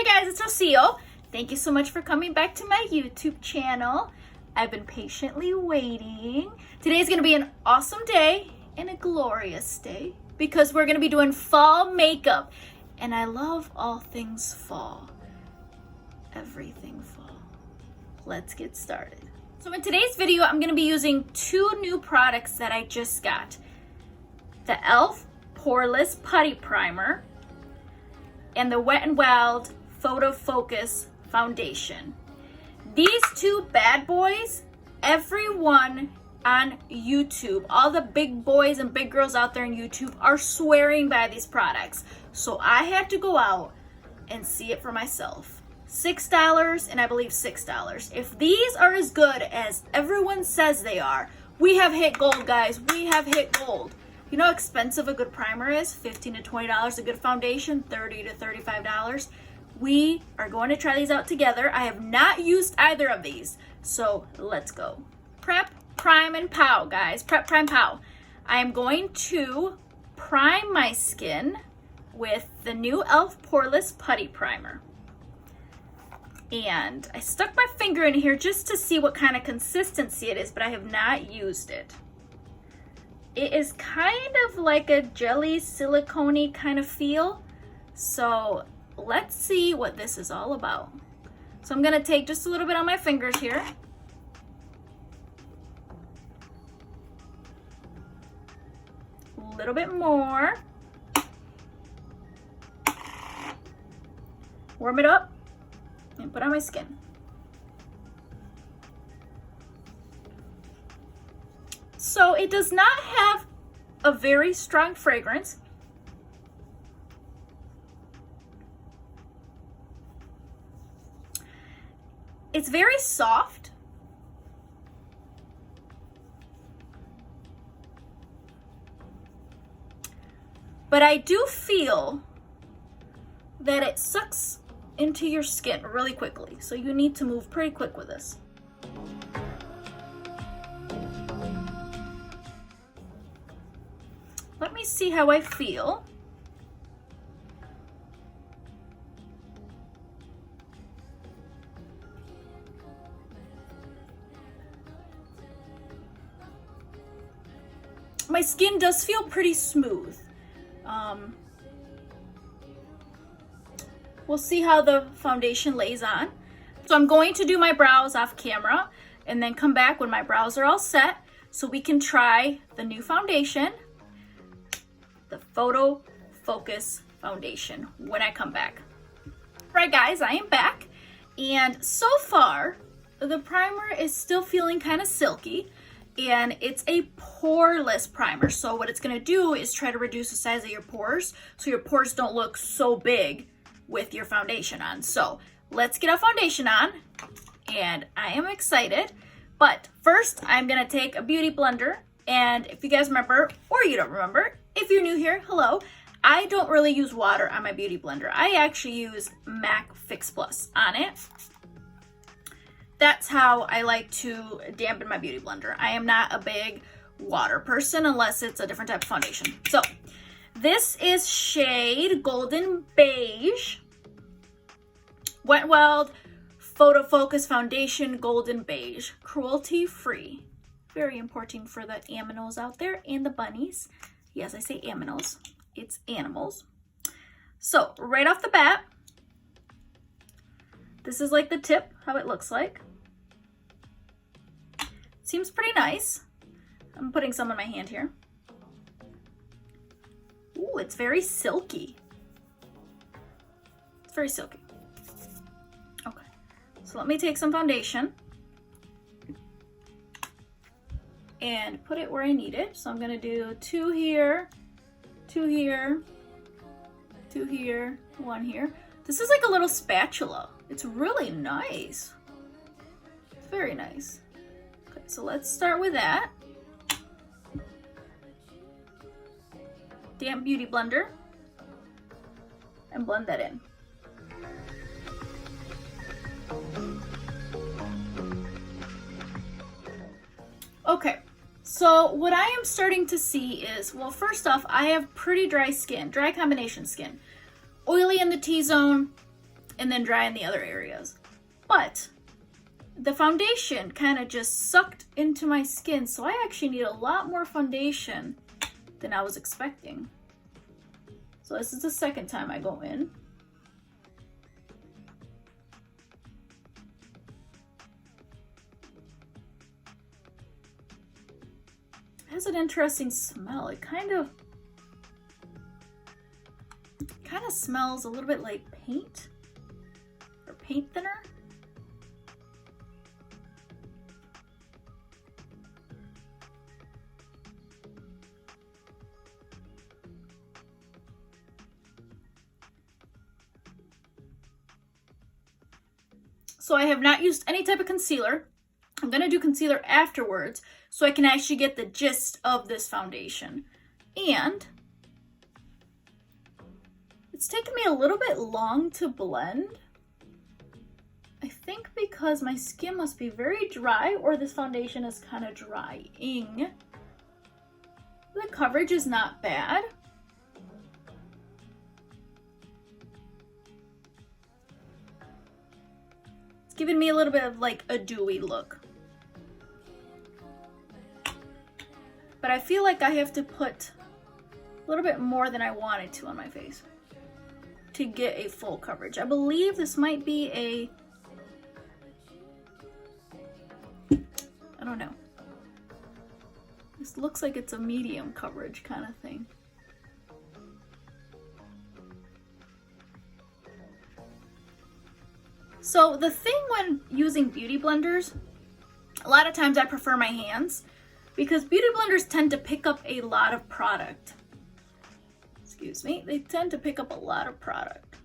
Hey guys, it's Rocio. Thank you so much for coming back to my YouTube channel. I've been patiently waiting. Today's gonna be an awesome day and a glorious day because we're gonna be doing fall makeup. And I love all things fall. Everything fall. Let's get started. So in today's video, I'm gonna be using two new products that I just got. The E.L.F. Poreless Putty Primer and the Wet n Wild Photofocus Foundation. These two bad boys, everyone on YouTube, all the big boys and big girls out there on YouTube are swearing by these products. So I had to go out and see it for myself. $6 and I believe $6. If these are as good as everyone says they are, we have hit gold, guys. We have hit gold. You know how expensive a good primer is? $15 to $20. A good foundation, $30 to $35. We are going to try these out together. I have not used either of these, so let's go. Prep, prime, and pow, guys. Prep, prime, pow. I am going to prime my skin with the new E.L.F. Poreless Putty Primer. And I stuck my finger in here just to see what kind of consistency it is, but I have not used it. It is kind of like a jelly silicone-y kind of feel. So let's see what this is all about. So I'm gonna take just a little bit on my fingers here. A little bit more. Warm it up and put on my skin. So it does not have a very strong fragrance. It's very soft. But I do feel that it sucks into your skin really quickly. So you need to move pretty quick with this. Let me see how I feel. My skin does feel pretty smooth. We'll see how the foundation lays on. So I'm going to do my brows off camera and then come back when my brows are all set so we can try the new foundation, the Photofocus Foundation, when I come back. All right, guys, I am back. And so far, the primer is still feeling kind of silky. And it's a poreless primer. So what it's gonna do is try to reduce the size of your pores so your pores don't look so big with your foundation on. So let's get our foundation on, and I am excited. But first, I'm gonna take a beauty blender, and if you guys remember, or you don't remember, if you're new here, hello. I don't really use water on my beauty blender. I actually use MAC Fix Plus on it. That's how I like to dampen my beauty blender. I am not a big water person unless it's a different type of foundation. So this is shade Golden Beige, Wet n Wild Photofocus Foundation Golden Beige, cruelty free. Very important for the aminos out there and the bunnies. Yes, I say aminos. It's animals. So right off the bat, this is like the tip, how it looks like. Seems pretty nice. I'm putting some on my hand here. Ooh, it's very silky. It's very silky. Okay, so let me take some foundation and put it where I need it. So I'm gonna do two here, two here, two here, one here. This is like a little spatula. It's really nice. It's very nice. Okay, so let's start with that. Damp beauty blender and blend that in. Okay, so what I am starting to see is, well, first off, I have pretty dry skin, dry combination skin. Oily in the T-zone, and then dry in the other areas. But the foundation kind of just sucked into my skin, so I actually need a lot more foundation than I was expecting. So this is the second time I go in. It has an interesting smell. It kind of smells a little bit like paint or paint thinner. So I have not used any type of concealer. I'm going to do concealer afterwards so I can actually get the gist of this foundation. And it's taken me a little bit long to blend. I think because my skin must be very dry, or this foundation is kind of drying. The coverage is not bad. It's giving me a little bit of like a dewy look. But I feel like I have to put a little bit more than I wanted to on my face to get a full coverage. I believe this might be a, I don't know. This looks like it's a medium coverage kind of thing. So the thing when using beauty blenders, a lot of times I prefer my hands because beauty blenders tend to pick up a lot of product. Excuse me, they tend to pick up a lot of product.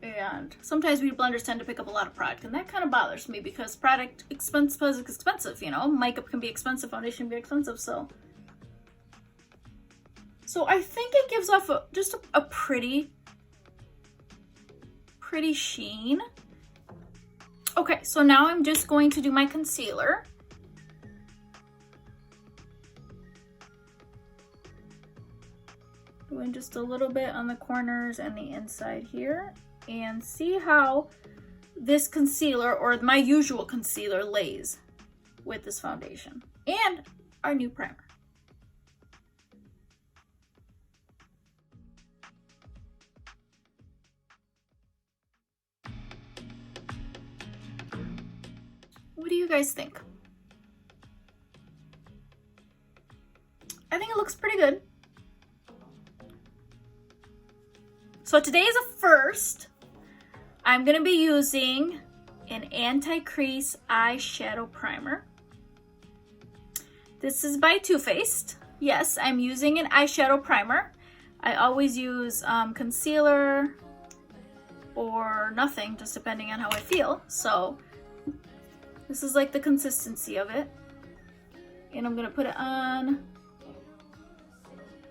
And sometimes beauty blenders tend to pick up a lot of product, and that kind of bothers me because product expensive is expensive, you know? Makeup can be expensive, foundation can be expensive, so I think it gives off just a pretty sheen. Okay, so now I'm just going to do my concealer. Doing just a little bit on the corners and the inside here, and see how this concealer, or my usual concealer, lays with this foundation and our new primer. What do you guys think? I think it looks pretty good. So today is a first. I'm going to be using an anti-crease eyeshadow primer. This is by Too Faced. Yes, I'm using an eyeshadow primer. I always use concealer or nothing, just depending on how I feel. So this is like the consistency of it. And I'm going to put it on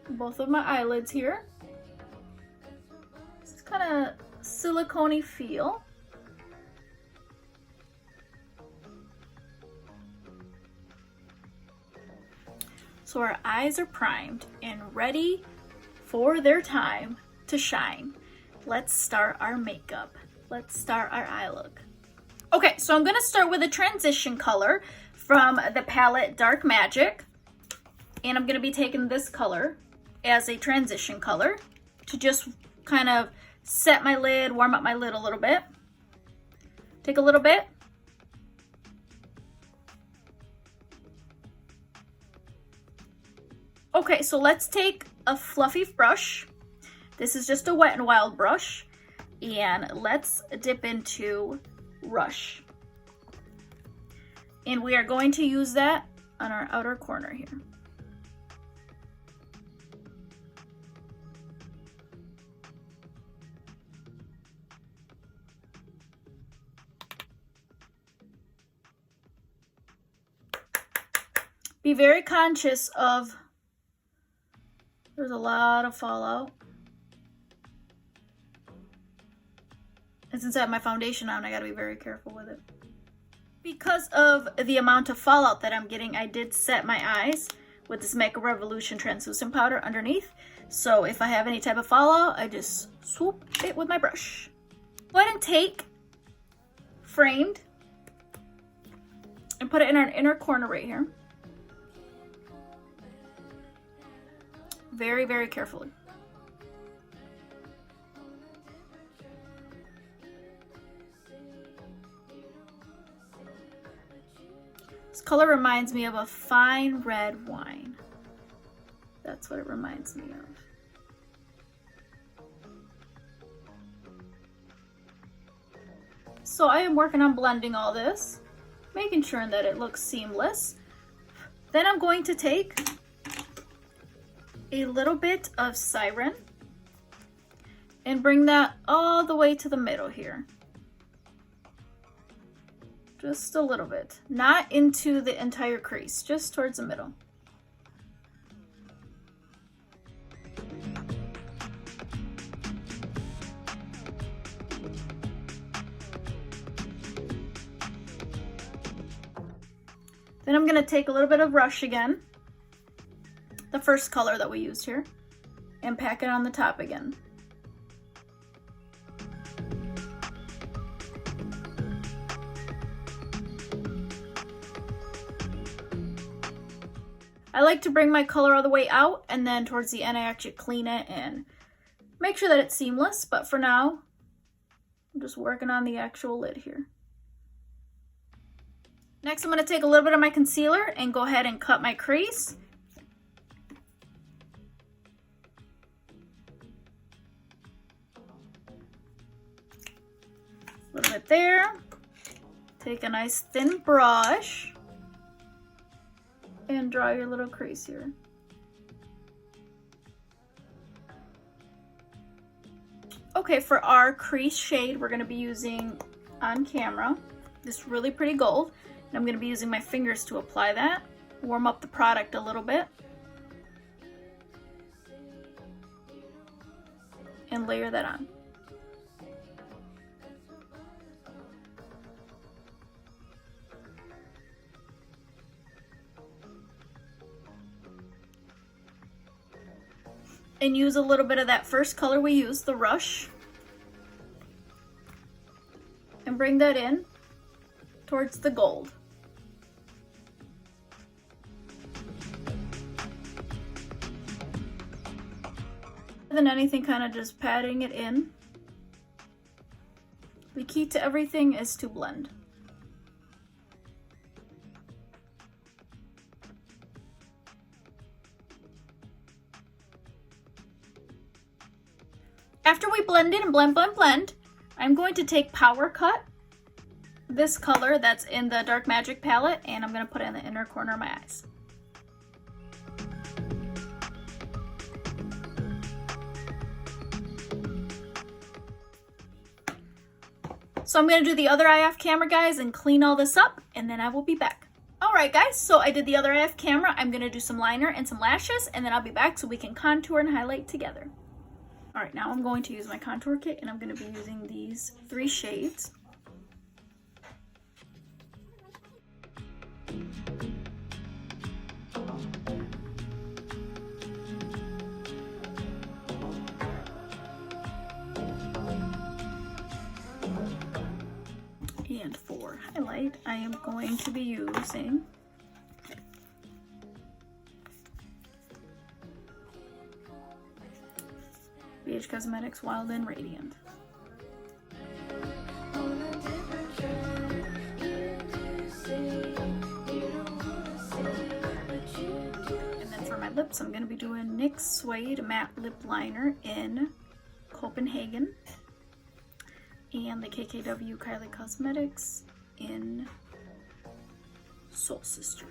both of my eyelids here. It's kind of silicone-y feel. So our eyes are primed and ready for their time to shine. Let's start our makeup. Let's start our eye look. Okay, so I'm gonna start with a transition color from the palette Dark Magic. And I'm gonna be taking this color as a transition color to just kind of set my lid, warm up my lid a little bit. Take a little bit. Okay, so let's take a fluffy brush. This is just a Wet n Wild brush. And let's dip into Rush. And we are going to use that on our outer corner here. Be very conscious of, there's a lot of fallout. And since I have my foundation on, I gotta be very careful with it. Because of the amount of fallout that I'm getting, I did set my eyes with this Makeup Revolution translucent powder underneath. So if I have any type of fallout, I just swoop it with my brush. Go ahead and take Framed and put it in our inner corner right here. Very, very carefully. This color reminds me of a fine red wine. That's what it reminds me of. So I am working on blending all this, making sure that it looks seamless. Then I'm going to take a little bit of Siren and bring that all the way to the middle here. Just a little bit, not into the entire crease, just towards the middle. Then I'm gonna take a little bit of Rush again, the first color that we used here, and pack it on the top again. I like to bring my color all the way out, and then towards the end I actually clean it and make sure that it's seamless, but for now, I'm just working on the actual lid here. Next, I'm going to take a little bit of my concealer and go ahead and cut my crease. A little bit there. Take a nice thin brush and draw your little crease here. Okay, for our crease shade, we're going to be using On Camera this really pretty gold. And I'm going to be using my fingers to apply that, warm up the product a little bit, and layer that on. And use a little bit of that first color we used, the Rush, and bring that in towards the gold. Than anything, kind of just patting it in. The key to everything is to blend. After we blend it and blend, I'm going to take Power Cut, this color that's in the Dark Magic palette, and I'm going to put it in the inner corner of my eyes. So I'm going to do the other eye off camera, guys, and clean all this up, and then I will be back. Alright guys, so I did the other eye off camera. I'm going to do some liner and some lashes, and then I'll be back so we can contour and highlight together. Alright, now I'm going to use my contour kit, and I'm going to be using these 3 shades. And for highlight, I am going to be using BH Cosmetics Wild and Radiant. And then for my lips, I'm going to be doing NYX Suede Matte Lip Liner in Copenhagen, and the KKW Kylie Cosmetics in Soul Sister.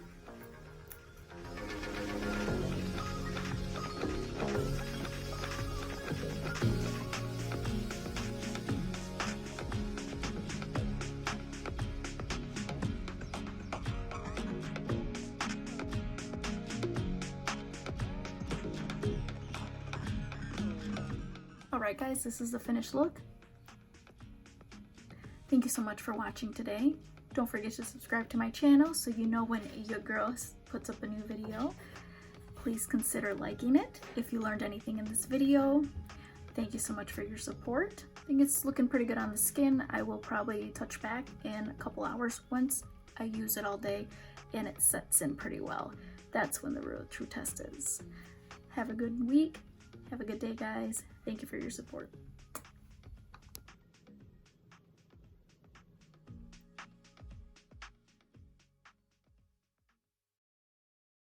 Alright guys, this is the finished look. Thank you so much for watching today. Don't forget to subscribe to my channel so you know when your girl puts up a new video. please consider liking it if you learned anything in this video. Thank you so much for your support. I think it's looking pretty good on the skin. I will probably touch back in a couple hours once I use it all day and it sets in pretty well. That's when the real true test is. Have a good week. Have a good day, guys. Thank you for your support.